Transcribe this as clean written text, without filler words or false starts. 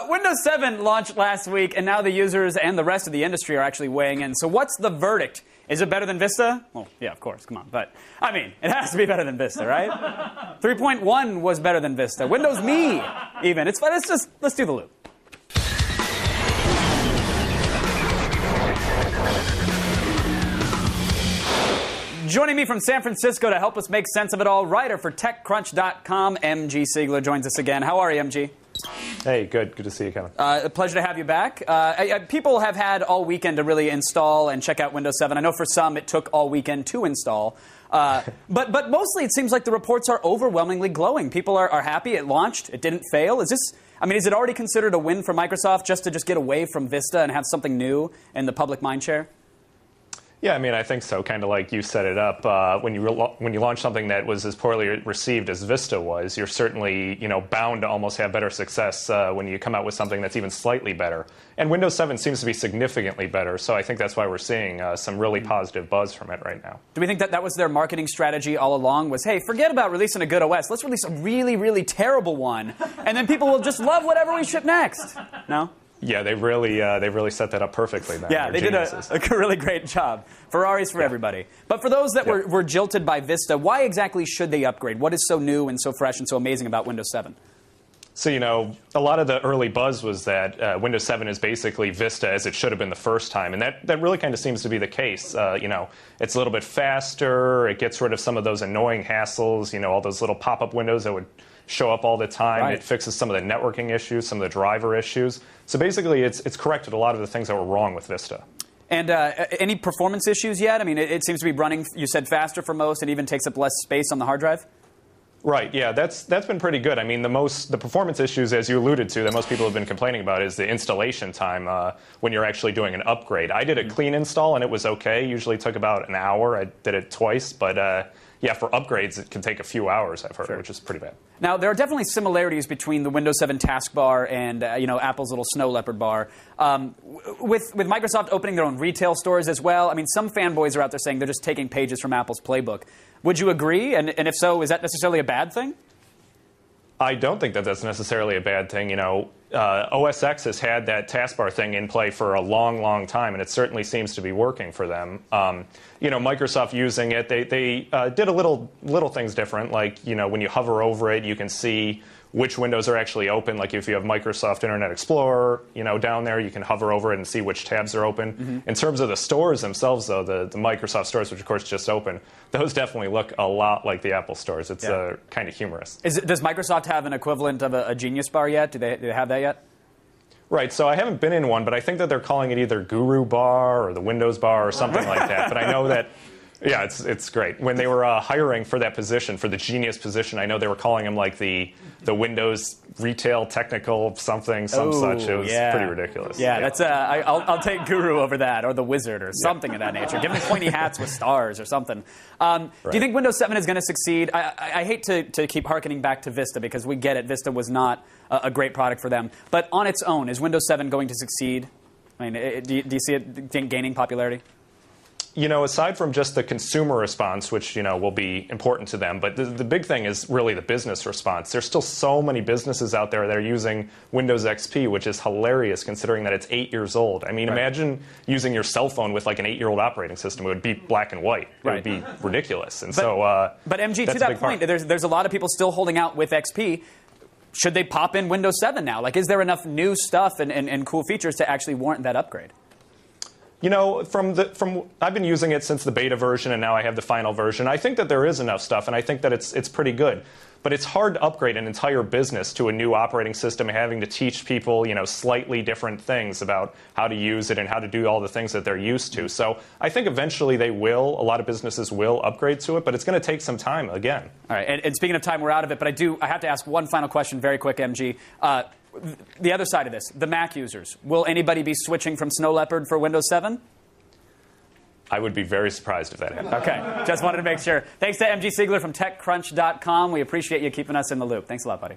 Windows 7 launched last week, and now the users and the rest of the industry are actually weighing in. So what's the verdict? Is it better than Vista? Well, yeah, of course, come on. But, I mean, it has to be better than Vista, right? 3.1 was better than Vista. Windows Me, even. Let's do the loop. Joining me from San Francisco to help us make sense of it all, writer for TechCrunch.com, MG Siegler joins us again. How are you, MG? Hey, good. Good to see you, Kevin. A pleasure to have you back. People have had all weekend to really install and check out Windows 7. I know for some it took all weekend to install. But mostly it seems like the reports are overwhelmingly glowing. People are happy it launched. It didn't fail. Is it already considered a win for Microsoft just to get away from Vista and have something new in the public mindshare? Yeah, I mean, I think so. Kind of like you set it up. When you launch something that was as poorly received as Vista was, you're certainly bound to almost have better success when you come out with something that's even slightly better. And Windows 7 seems to be significantly better, so I think that's why we're seeing some really positive buzz from it right now. Do we think that was their marketing strategy all along? Was, hey, forget about releasing a good OS. Let's release a really, really terrible one, and then people will just love whatever we ship next. No? Yeah, they really set that up perfectly. Then. Yeah, they did a really great job. Ferraris for everybody. But for those that were jilted by Vista, why exactly should they upgrade? What is so new and so fresh and so amazing about Windows 7? So, a lot of the early buzz was that Windows 7 is basically Vista as it should have been the first time. And that really kind of seems to be the case. It's a little bit faster. It gets rid of some of those annoying hassles, all those little pop-up windows that would show up all the time. Right. It fixes some of the networking issues, some of the driver issues. So basically, it's corrected a lot of the things that were wrong with Vista. And any performance issues yet? I mean, it seems to be running, you said, faster for most and even takes up less space on the hard drive? Right, yeah, that's been pretty good. I mean, the performance issues, as you alluded to, that most people have been complaining about is the installation time when you're actually doing an upgrade. I did a clean install, and it was okay. Usually took about an hour. I did it twice, but yeah, for upgrades, it can take a few hours, I've heard, which is pretty bad. Now, there are definitely similarities between the Windows 7 taskbar and Apple's little snow leopard bar. With Microsoft opening their own retail stores as well, I mean, some fanboys are out there saying they're just taking pages from Apple's playbook. Would you agree? And if so, is that necessarily a bad thing? I don't think that that's necessarily a bad thing. OS X has had that taskbar thing in play for a long, long time, and it certainly seems to be working for them. Microsoft using it, they did a little things different. Like, when you hover over it, you can see which windows are actually open. Like if you have Microsoft Internet Explorer, down there, you can hover over it and see which tabs are open. Mm-hmm. In terms of the stores themselves, though, the Microsoft stores, which of course just opened, those definitely look a lot like the Apple stores. It's kind of humorous. Does Microsoft have an equivalent of a Genius Bar yet? Do they have that yet? Right, so I haven't been in one, but I think that they're calling it either Guru Bar or the Windows Bar or something like that. But I know that, yeah, it's great. When they were hiring for that position, for the Genius position, I know they were calling him like the Windows Retail Technical something, such. It was pretty ridiculous. Yeah, that's I'll take Guru over that, or the Wizard, or something of that nature. Give them pointy hats with stars or something. Do you think Windows 7 is going to succeed? I hate to keep hearkening back to Vista because we get it. Vista was not a great product for them. But on its own, is Windows 7 going to succeed? I mean, do you see it gaining popularity? Aside from just the consumer response, which, will be important to them, but the big thing is really the business response. There's still so many businesses out there that are using Windows XP, which is hilarious considering that it's 8 years old. I mean, imagine using your cell phone with like an 8-year-old operating system. It would be black and white. It would be ridiculous. And but MG, to that point, there's a lot of people still holding out with XP. Should they pop in Windows 7 now? Like, is there enough new stuff and cool features to actually warrant that upgrade? I've been using it since the beta version, and now I have the final version. I think that there is enough stuff, and I think that it's pretty good. But it's hard to upgrade an entire business to a new operating system, having to teach people, slightly different things about how to use it and how to do all the things that they're used to. So I think eventually a lot of businesses will upgrade to it, but it's going to take some time again. All right, and speaking of time, we're out of it, but I have to ask one final question very quick, MG. The other side of this, the Mac users, will anybody be switching from Snow Leopard for Windows 7? I would be very surprised if that happened. Okay, just wanted to make sure. Thanks to MG Siegler from TechCrunch.com. We appreciate you keeping us in the loop. Thanks a lot, buddy.